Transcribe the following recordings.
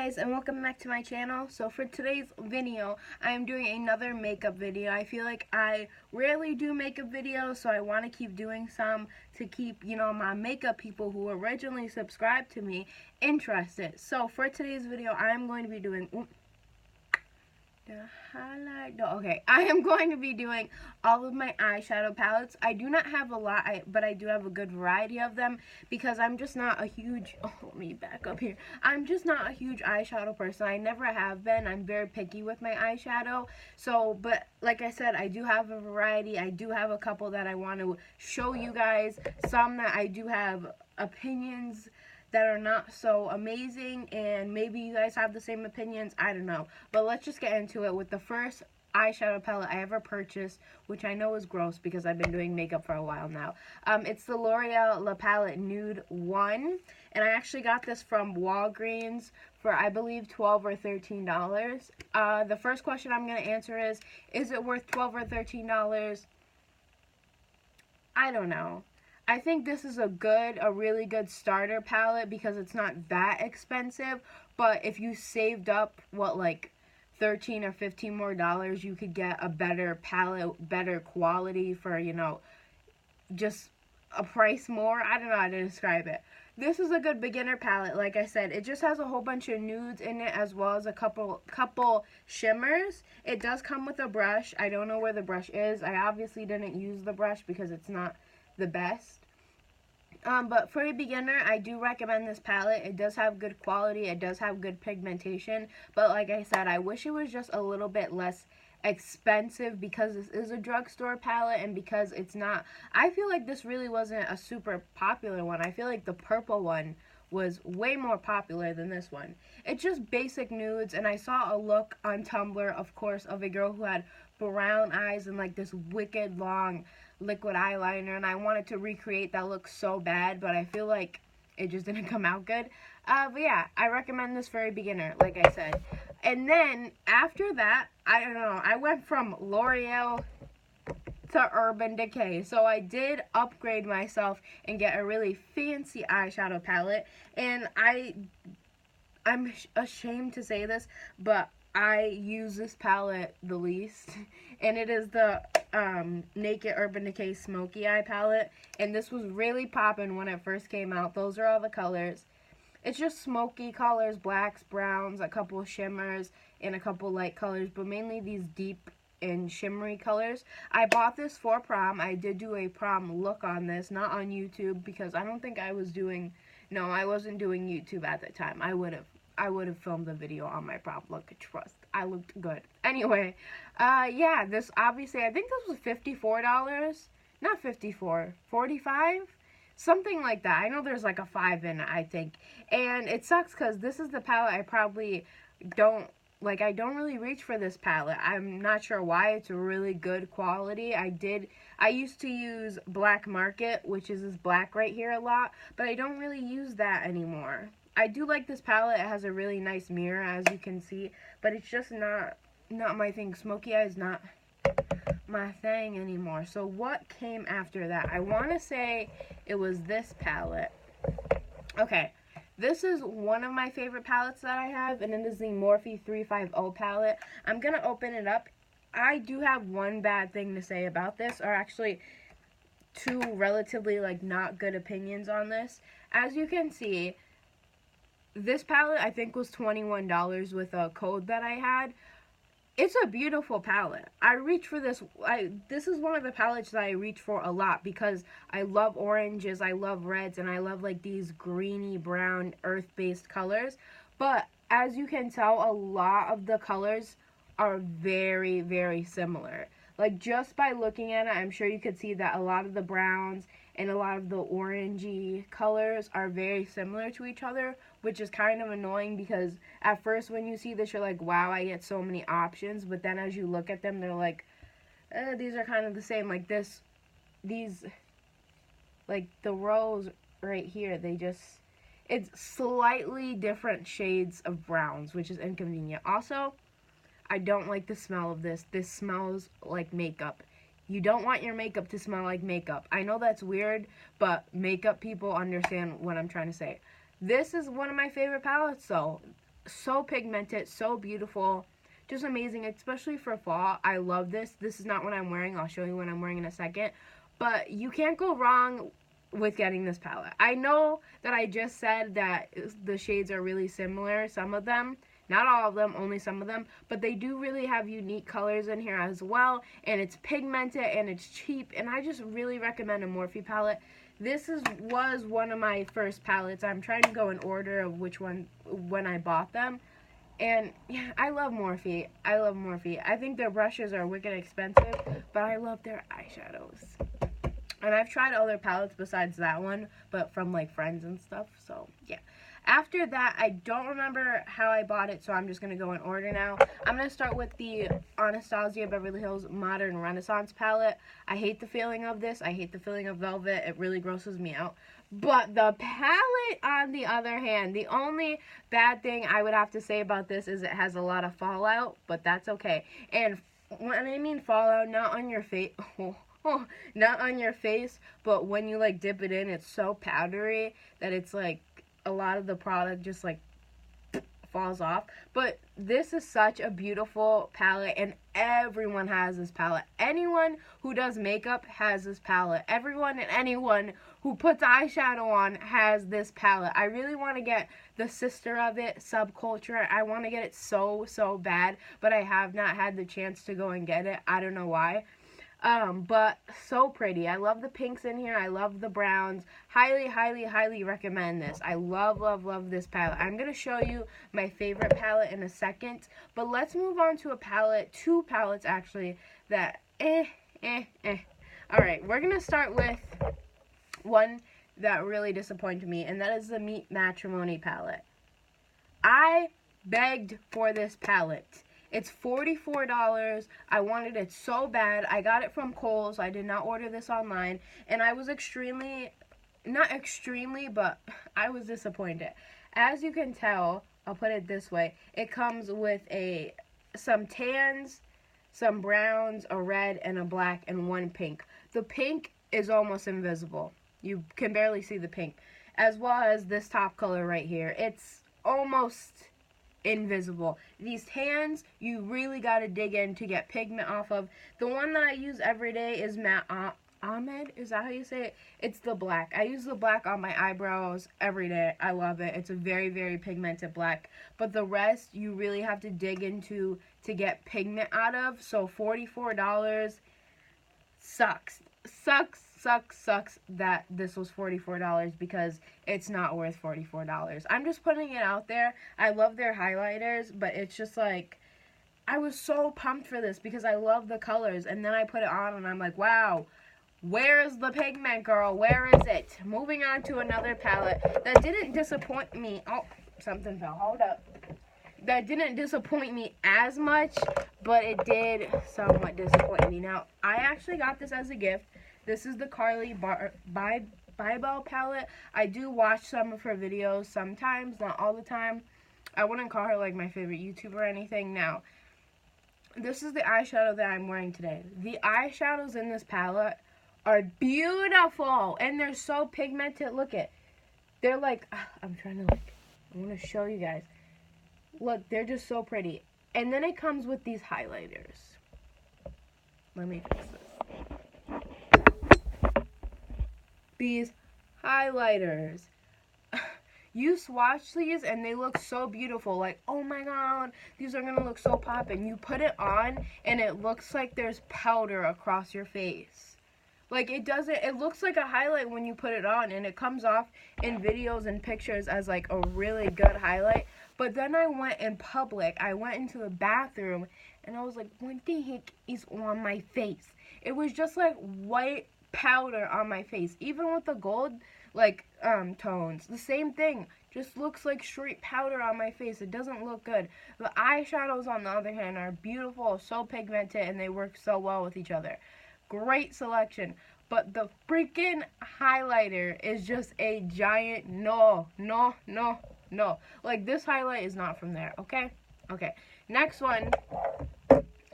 guys, and welcome back to my channel. So for today's video, I am doing another makeup video. I feel like I rarely do makeup videos, so I want to keep doing some to keep, my makeup people who originally subscribed to me interested. So for today's video, I am going to be doing I am going to be doing all of my eyeshadow palettes. I do not have a lot, but I do have a good variety of them because I'm just not a huge, let me back up here. I'm just not a huge eyeshadow person. I never have been. I'm very picky with my eyeshadow. So, but like I said, I do have a variety. I do have a couple that I want to show you guys. Some that I do have opinions that are not so amazing, and maybe you guys have the same opinions, I don't know. But let's just get into it with the first eyeshadow palette I ever purchased, which I know is gross because I've been doing makeup for a while now. It's the L'Oreal La Palette Nude 1, and I actually got this from Walgreens for, I believe, $12 or $13. The first question I'm going to answer is it worth $12 or $13? I don't know. I think this is a really good starter palette because it's not that expensive, but if you saved up, like $13 or $15 more, you could get a better palette, better quality for, just a price more. I don't know how to describe it. This is a good beginner palette. Like I said, it just has a whole bunch of nudes in it as well as a couple shimmers. It does come with a brush. I don't know where the brush is. I obviously didn't use the brush because it's not the best. But for a beginner, I do recommend this palette. It does have good quality. It does have good pigmentation. But like I said, I wish it was just a little bit less expensive because this is a drugstore palette and because it's not. I feel like this really wasn't a super popular one. I feel like the purple one was way more popular than this one. It's just basic nudes, and I saw a look on Tumblr, of course, of a girl who had brown eyes and like this wicked long liquid eyeliner, and I wanted to recreate that look so bad, but I feel like it just didn't come out good. But yeah, I recommend this for a beginner, like I said. And then after that, I don't know, I went from L'Oreal to Urban Decay. So I did upgrade myself and get a really fancy eyeshadow palette, and I'm ashamed to say this, but I use this palette the least, and it is the Naked Urban Decay Smoky Eye palette, and this was really poppin' when it first came out. Those are all the colors. It's just smoky colors, blacks, browns, a couple shimmers, and a couple light colors, but mainly these deep and shimmery colors. I bought this for prom. I did do a prom look on this, not on YouTube, because I don't think I was doing, no, I wasn't doing YouTube at the time. I would have filmed the video on my prom look, trust. I looked good. Anyway, yeah, this obviously, I think this was $54. Not 54, 45? Something like that. I know there's like a 5 in it, I think. And it sucks because this is the palette I probably don't, like, I don't really reach for this palette. I'm not sure why. It's a really good quality. I used to use Black Market, which is this black right here, a lot, but I don't really use that anymore. I do like this palette. It has a really nice mirror, as you can see, but it's just not my thing. Smoky eye is not my thing anymore. So what came after that? I want to say it was this palette. Okay, this is one of my favorite palettes that I have, and it is the Morphe 350 palette. I'm going to open it up. I do have one bad thing to say about this, or actually two relatively not good opinions on this. As you can see, this palette I think was $21 with a code that I had. It's a beautiful palette. I reach for this. This is one of the palettes that I reach for a lot because I love oranges, I love reds, and I love these greeny brown earth-based colors. But as you can tell, a lot of the colors are very, very similar. Just by looking at it, I'm sure you could see that a lot of the browns and a lot of the orangey colors are very similar to each other, which is kind of annoying because at first when you see this, you're like, wow, I get so many options. But then as you look at them, they're like, these are kind of the same. These, the rows right here, it's slightly different shades of browns, which is inconvenient. Also, I don't like the smell of this. This smells like makeup. You don't want your makeup to smell like makeup. I know that's weird, but makeup people understand what I'm trying to say. This is one of my favorite palettes, though. so pigmented, so beautiful, just amazing, especially for fall. I love this. This is not what I'm wearing. I'll show you what I'm wearing in a second. But you can't go wrong with getting this palette. I know that I just said that the shades are really similar, some of them. Not all of them, only some of them. But they do really have unique colors in here as well. And it's pigmented and it's cheap. And I just really recommend a Morphe palette. This was one of my first palettes. I'm trying to go in order of which one when I bought them. And yeah, I love Morphe. I love Morphe. I think their brushes are wicked expensive, but I love their eyeshadows. And I've tried other palettes besides that one, but from like friends and stuff. So yeah. After that, I don't remember how I bought it, so I'm just going to go in order now. I'm going to start with the Anastasia Beverly Hills Modern Renaissance palette. I hate the feeling of this. I hate the feeling of velvet. It really grosses me out. But the palette, on the other hand, the only bad thing I would have to say about this is it has a lot of fallout, but that's okay. And when I mean fallout, not on your face. Not on your face, but when you like dip it in, it's so powdery that it's like a lot of the product just like falls off. But this is such a beautiful palette, and everyone has this palette. Anyone who does makeup has this palette. Everyone and anyone who puts eyeshadow on has this palette. I really want to get the sister of it, Subculture. I want to get it so bad, but I have not had the chance to go and get it. I don't know why. But so pretty. I love the pinks in here. I love the browns. Highly recommend this. I love this palette. I'm going to show you my favorite palette in a second, but let's move on to a palette, two palettes actually, that Alright, we're going to start with one that really disappointed me, and that is the Meet Matrimony palette. I begged for this palette. It's $44. I wanted it so bad. I got it from Kohl's. I did not order this online. And I was not extremely, but I was disappointed. As you can tell, I'll put it this way. It comes with some tans, some browns, a red, and a black, and one pink. The pink is almost invisible. You can barely see the pink. As well as this top color right here. It's almost invisible. These tans, you really got to dig in to get pigment off of. The one that I use every day is Matte Ahmed. Is that how you say it? It's the black. I use the black on my eyebrows every day. I love it. It's a very pigmented black. But the rest, you really have to dig into to get pigment out of. So $44 sucks that this was $44 because it's not worth $44. I'm just putting it out there. I love their highlighters, but it's just like, I was so pumped for this because I love the colors, and then I put it on and I'm like, wow, where's the pigment, girl? Where is it? Moving on to another palette that didn't disappoint me. Oh, something fell. Hold up. That didn't disappoint me as much, but it did somewhat disappoint me. Now, I actually got this as a gift. This is the Carly Bybel palette. I do watch some of her videos sometimes, not all the time. I wouldn't call her like my favorite YouTuber or anything. Now, this is the eyeshadow that I'm wearing today. The eyeshadows in this palette are beautiful, and they're so pigmented. Look at, they're like, I'm trying to like, I want to show you guys. Look, they're just so pretty. And then it comes with these highlighters. Let me fix this. These highlighters. You swatch these and they look so beautiful. Like, oh my god, these are gonna look so poppin'. You put it on and it looks like there's powder across your face. Like, it looks like a highlight when you put it on, and it comes off in videos and pictures as like a really good highlight. But then I went in public, I went into the bathroom, and I was like, what the heck is on my face? It was just like white powder on my face. Even with the gold like tones, the same thing, just looks like straight powder on my face. It doesn't look good. The eyeshadows on the other hand are beautiful, so pigmented, and they work so well with each other. Great selection. But the freaking highlighter is just a giant no. Like, this highlight is not from there, okay? Okay, next one.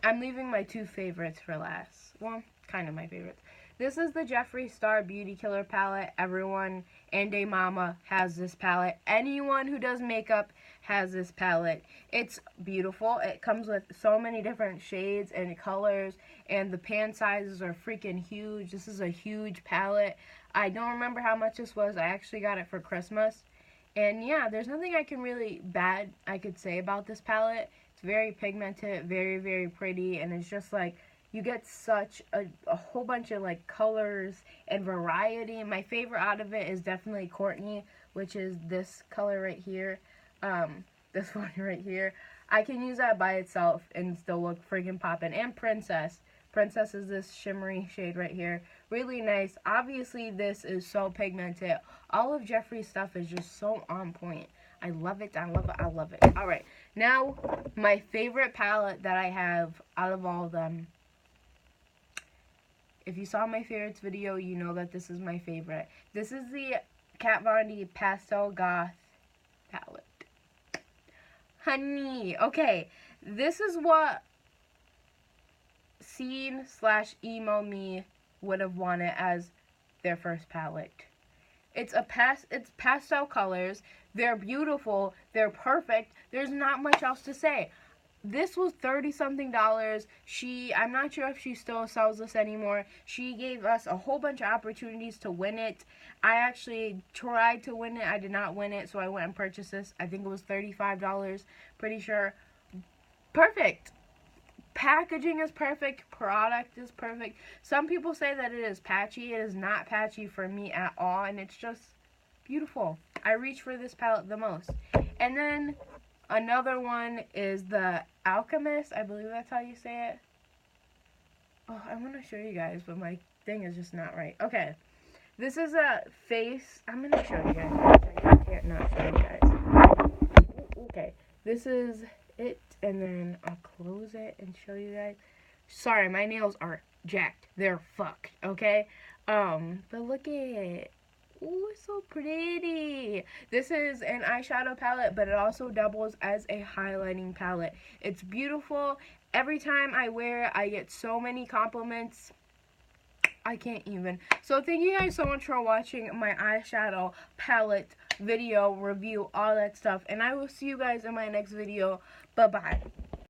I'm leaving my two favorites for last. Well, kind of my favorites. This is the Jeffree Star Beauty Killer palette. Everyone and a mama has this palette. Anyone who does makeup has this palette. It's beautiful. It comes with so many different shades and colors, and the pan sizes are freaking huge. This is a huge palette. I don't remember how much this was. I actually got it for Christmas. And yeah, there's nothing I could say about this palette. It's very pigmented, very, very pretty, and it's just like, you get such a whole bunch of like colors and variety. My favorite out of it is definitely Courtney, which is this color right here. This one right here. I can use that by itself and still look friggin' poppin'. And Princess. Princess is this shimmery shade right here. Really nice. Obviously, this is so pigmented. All of Jeffree's stuff is just so on point. I love it. I love it. I love it. Alright. Now, my favorite palette that I have out of all of them. If you saw my favorites video, you know that this is my favorite. This is the Kat Von D Pastel Goth palette. Honey. Okay. This is what scene/emo me would have wanted as their first palette. It's pastel colors. They're beautiful. They're perfect. There's not much else to say. This was $30-something. I'm not sure if she still sells this anymore. She gave us a whole bunch of opportunities to win it. I actually tried to win it. I did not win it, so I went and purchased this. I think it was $35. Pretty sure. Perfect. Packaging is perfect. Product is perfect. Some people say that it is patchy. It is not patchy for me at all, and it's just beautiful. I reach for this palette the most. And then another one is the Alchemist. I believe that's how you say it. Oh, I want to show you guys, but my thing is just not right. Okay. This is a face. I'm going to show you guys. I can't not show you guys. Okay. This is it, and then I'll close it and show you guys. Sorry, my nails are jacked. They're fucked, okay? But look at it. Ooh, it's so pretty. This is an eyeshadow palette, but it also doubles as a highlighting palette. It's beautiful. Every time I wear it, I get so many compliments. I can't even. So thank you guys so much for watching my eyeshadow palette video review, all that stuff. And I will see you guys in my next video. Bye-bye.